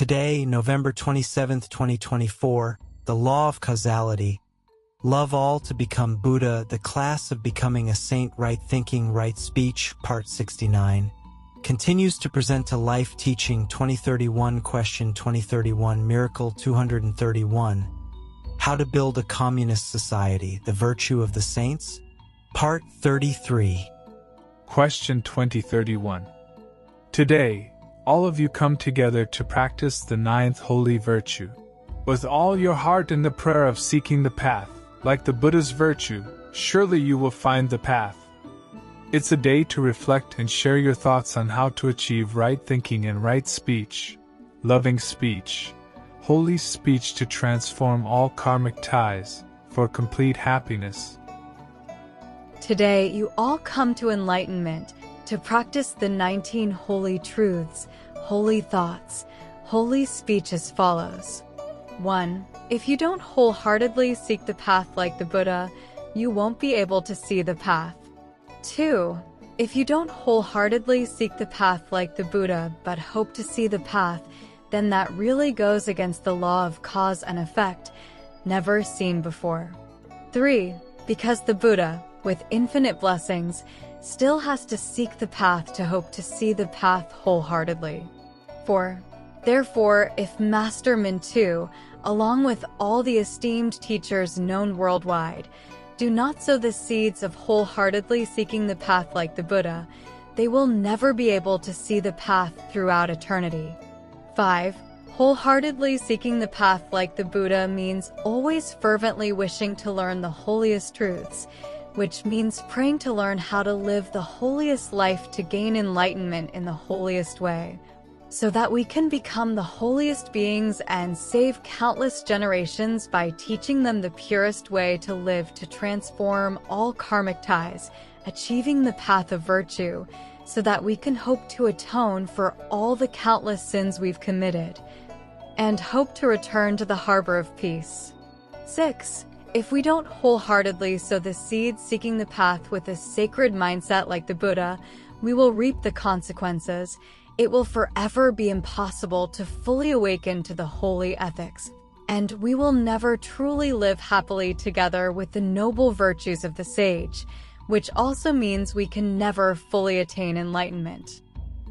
Today, November 27th, 2024, the law of causality. Love all to become Buddha, the class of becoming a saint, right thinking, right speech, part 69. Continues to present to life teaching 2031, question 2031, miracle 231. How to build a communist society, the virtue of the saints, part 33. Question 2031. Today, all of you come together to practice the ninth holy virtue. With all your heart in the prayer of seeking the path, like the Buddha's virtue, surely you will find the path. It's a day to reflect and share your thoughts on how to achieve right thinking and right speech, loving speech, holy speech to transform all karmic ties for complete happiness. Today, you all come to enlightenment to practice the 19 holy truths, holy thoughts, holy speech as follows. 1. If you don't wholeheartedly seek the path like the Buddha, you won't be able to see the path. 2. If you don't wholeheartedly seek the path like the Buddha but hope to see the path, then that really goes against the law of cause and effect, never seen before. 3. Because the Buddha, with infinite blessings, still has to seek the path to hope to see the path wholeheartedly. 4. Therefore, if Master Mintu, along with all the esteemed teachers known worldwide, do not sow the seeds of wholeheartedly seeking the path like the Buddha, they will never be able to see the path throughout eternity. 5. Wholeheartedly seeking the path like the Buddha means always fervently wishing to learn the holiest truths, which means praying to learn how to live the holiest life to gain enlightenment in the holiest way, so that we can become the holiest beings and save countless generations by teaching them the purest way to live to transform all karmic ties, achieving the path of virtue, so that we can hope to atone for all the countless sins we've committed, and hope to return to the harbor of peace. 6. If we don't wholeheartedly sow the seeds seeking the path with a sacred mindset like the Buddha, we will reap the consequences. It will forever be impossible to fully awaken to the holy ethics, and we will never truly live happily together with the noble virtues of the sage, which also means we can never fully attain enlightenment.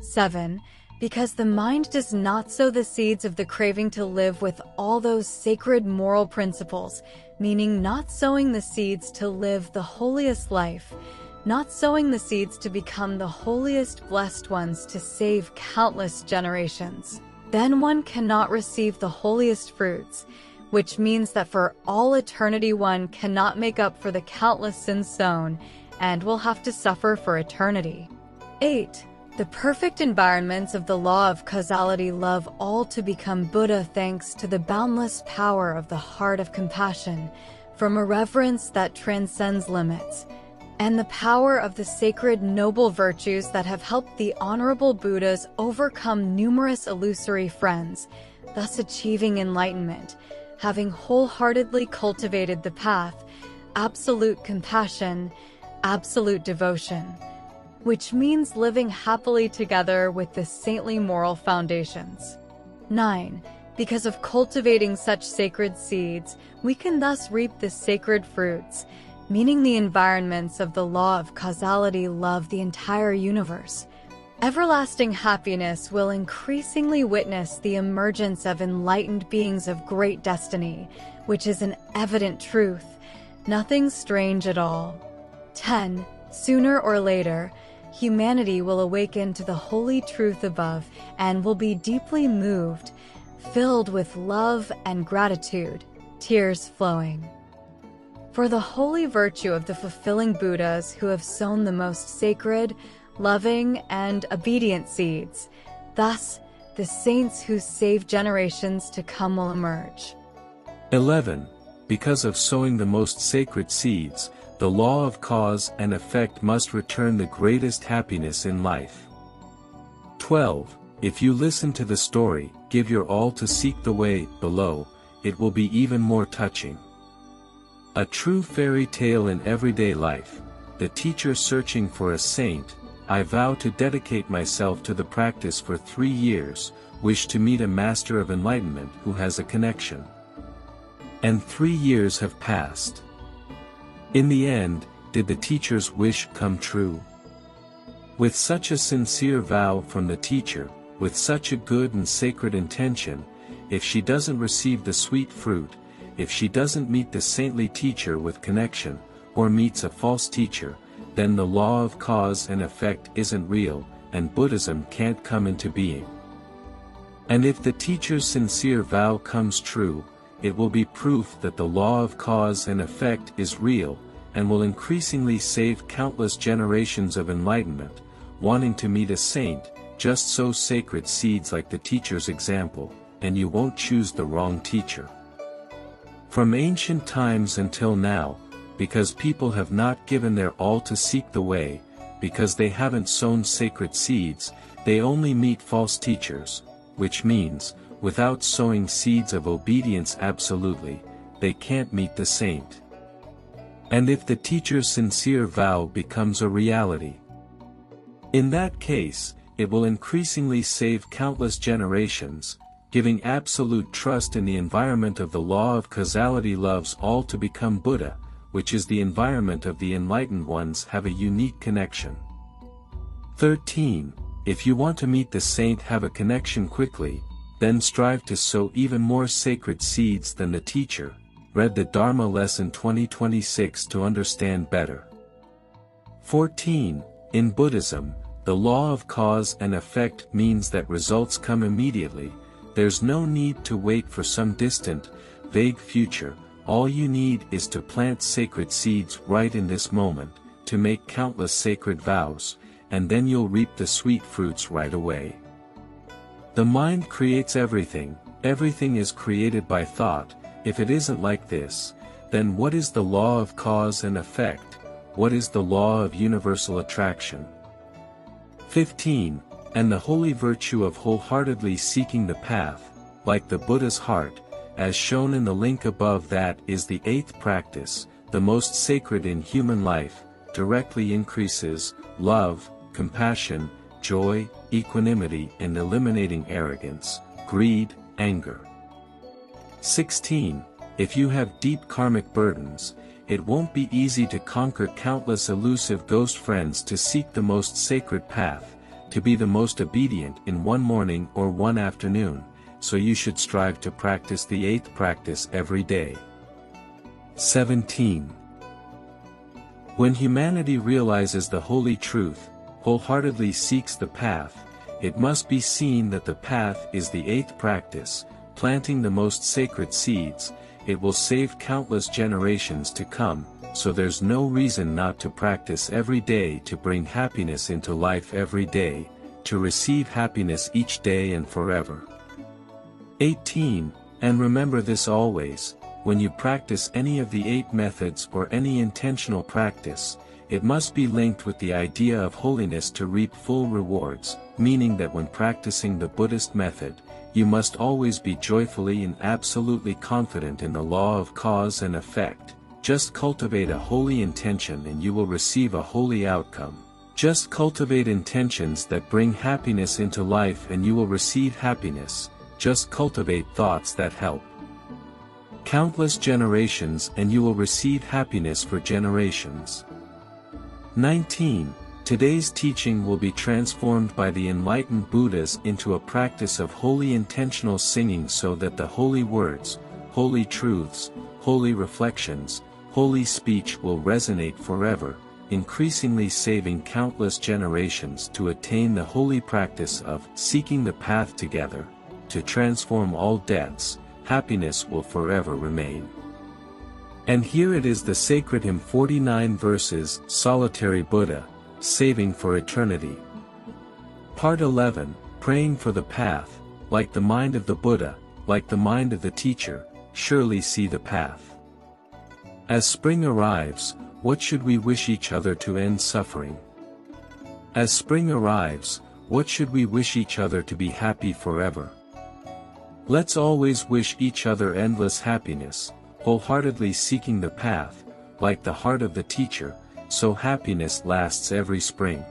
7. Because the mind does not sow the seeds of the craving to live with all those sacred moral principles, meaning not sowing the seeds to live the holiest life, not sowing the seeds to become the holiest blessed ones to save countless generations, then one cannot receive the holiest fruits, which means that for all eternity one cannot make up for the countless sins sown, and will have to suffer for eternity. 8. The perfect environments of the law of causality love all to become Buddha thanks to the boundless power of the heart of compassion, from a reverence that transcends limits, and the power of the sacred noble virtues that have helped the honorable Buddhas overcome numerous illusory friends, thus achieving enlightenment, having wholeheartedly cultivated the path, absolute compassion, absolute devotion, which means living happily together with the saintly moral foundations. 9. Because of cultivating such sacred seeds, we can thus reap the sacred fruits, meaning the environments of the law of causality love the entire universe. Everlasting happiness will increasingly witness the emergence of enlightened beings of great destiny, which is an evident truth, nothing strange at all. 10. Sooner or later, humanity will awaken to the holy truth above and will be deeply moved, filled with love and gratitude, tears flowing. For the holy virtue of the fulfilling Buddhas who have sown the most sacred, loving, and obedient seeds, thus the saints who save generations to come will emerge. 11. Because of sowing the most sacred seeds, the law of cause and effect must return the greatest happiness in life. 12. If you listen to the story, give your all to seek the way below, it will be even more touching. A true fairy tale in everyday life, the teacher searching for a saint, I vow to dedicate myself to the practice for 3 years, wish to meet a master of enlightenment who has a connection. And 3 years have passed. In the end, did the teacher's wish come true? With such a sincere vow from the teacher, with such a good and sacred intention, if she doesn't receive the sweet fruit, if she doesn't meet the saintly teacher with connection, or meets a false teacher, then the law of cause and effect isn't real, and Buddhism can't come into being. And if the teacher's sincere vow comes true, it will be proof that the law of cause and effect is real, and will increasingly save countless generations of enlightenment, wanting to meet a saint. Just sow sacred seeds like the teacher's example, and you won't choose the wrong teacher. From ancient times until now, because people have not given their all to seek the way, because they haven't sown sacred seeds, they only meet false teachers, which means, without sowing seeds of obedience absolutely, they can't meet the saint. And if the teacher's sincere vow becomes a reality, in that case, it will increasingly save countless generations, giving absolute trust in the environment of the law of causality loves all to become Buddha, which is the environment of the enlightened ones have a unique connection. 13. If you want to meet the saint have a connection quickly, then strive to sow even more sacred seeds than the teacher. Read the Dharma Lesson 2026 to understand better. 14. In Buddhism, the law of cause and effect means that results come immediately. There's no need to wait for some distant, vague future. All you need is to plant sacred seeds right in this moment, to make countless sacred vows, and then you'll reap the sweet fruits right away. The mind creates everything, everything is created by thought. If it isn't like this, then what is the law of cause and effect? What is the law of universal attraction? 15. And the holy virtue of wholeheartedly seeking the path, like the Buddha's heart, as shown in the link above, that is the 8th practice, the most sacred in human life, directly increases love, compassion, joy, equanimity, and eliminating arrogance, greed, anger. 16. If you have deep karmic burdens, it won't be easy to conquer countless elusive ghost friends to seek the most sacred path, to be the most obedient in one morning or one afternoon, so you should strive to practice the 8th practice every day. 17. When humanity realizes the holy truth, wholeheartedly seeks the path, it must be seen that the path is the 8th practice, planting the most sacred seeds. It will save countless generations to come, so there's no reason not to practice every day to bring happiness into life every day, to receive happiness each day and forever. 18. And remember this always, when you practice any of the 8 methods or any intentional practice, it must be linked with the idea of holiness to reap full rewards, meaning that when practicing the Buddhist method, you must always be joyfully and absolutely confident in the law of cause and effect. Just cultivate a holy intention and you will receive a holy outcome. Just cultivate intentions that bring happiness into life and you will receive happiness. Just cultivate thoughts that help countless generations and you will receive happiness for generations. 19. Today's teaching will be transformed by the enlightened Buddhas into a practice of holy intentional singing so that the holy words, holy truths, holy reflections, holy speech will resonate forever, increasingly saving countless generations to attain the holy practice of seeking the path together. To transform all deaths, happiness will forever remain. And here it is, the sacred hymn 49 verses, Solitary Buddha, Saving for Eternity. Part 11, Praying for the Path, like the mind of the Buddha, like the mind of the teacher, surely see the path. As spring arrives, what should we wish each other to end suffering? As spring arrives, what should we wish each other to be happy forever? Let's always wish each other endless happiness, wholeheartedly seeking the path, like the heart of the teacher, so happiness lasts every spring.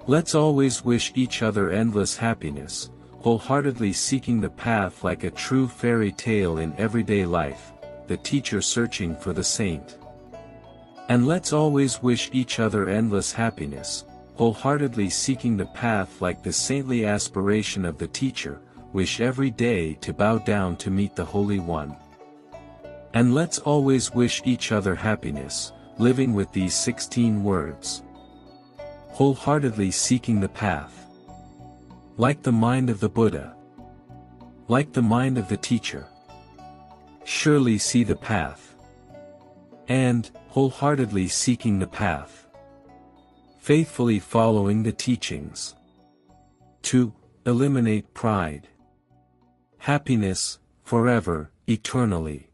Let's always wish each other endless happiness, wholeheartedly seeking the path like a true fairy tale in everyday life, the teacher searching for the saint. And let's always wish each other endless happiness, wholeheartedly seeking the path like the saintly aspiration of the teacher, wish every day to bow down to meet the Holy One. And let's always wish each other happiness, living with these 16 words. Wholeheartedly seeking the path. Like the mind of the Buddha. Like the mind of the teacher. Surely see the path. And, wholeheartedly seeking the path. Faithfully following the teachings. 2. Eliminate pride. Happiness, forever, eternally.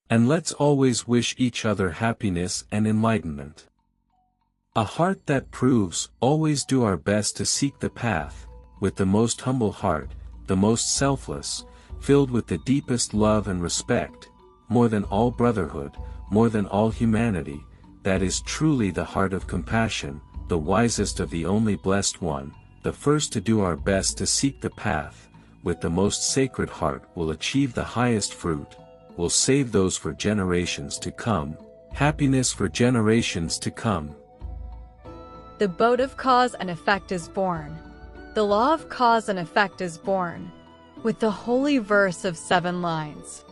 And let's always wish each other happiness and enlightenment. A heart that proves, always do our best to seek the path, with the most humble heart, the most selfless, filled with the deepest love and respect, more than all brotherhood, more than all humanity, that is truly the heart of compassion, the wisest of the only blessed one, the first to do our best to seek the path, with the most sacred heart will achieve the highest fruit, will save those for generations to come, happiness for generations to come. The boat of cause and effect is born. The law of cause and effect is born. With the holy verse of 7 lines.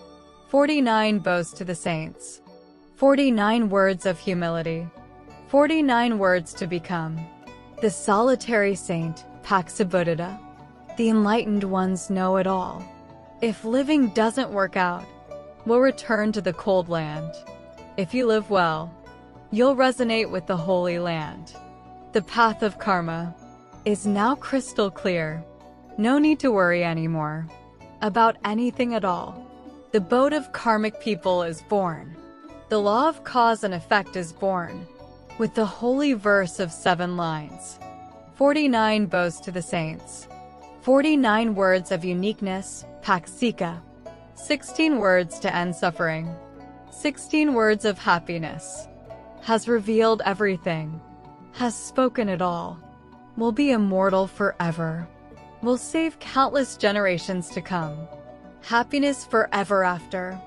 49 bows to the saints. 49 words of humility. 49 words to become. The solitary saint, Paxabuddha. The enlightened ones know it all. If living doesn't work out, we'll return to the cold land. If you live well, you'll resonate with the Holy Land. The path of karma is now crystal clear. No need to worry anymore about anything at all. The boat of karmic people is born. The law of cause and effect is born. With the holy verse of 7 lines. 49 bows to the saints. 49 words of uniqueness, Paksika. 16 words to end suffering. 16 words of happiness. Has revealed everything. Has spoken it all. Will be immortal forever. Will save countless generations to come. Happiness forever after.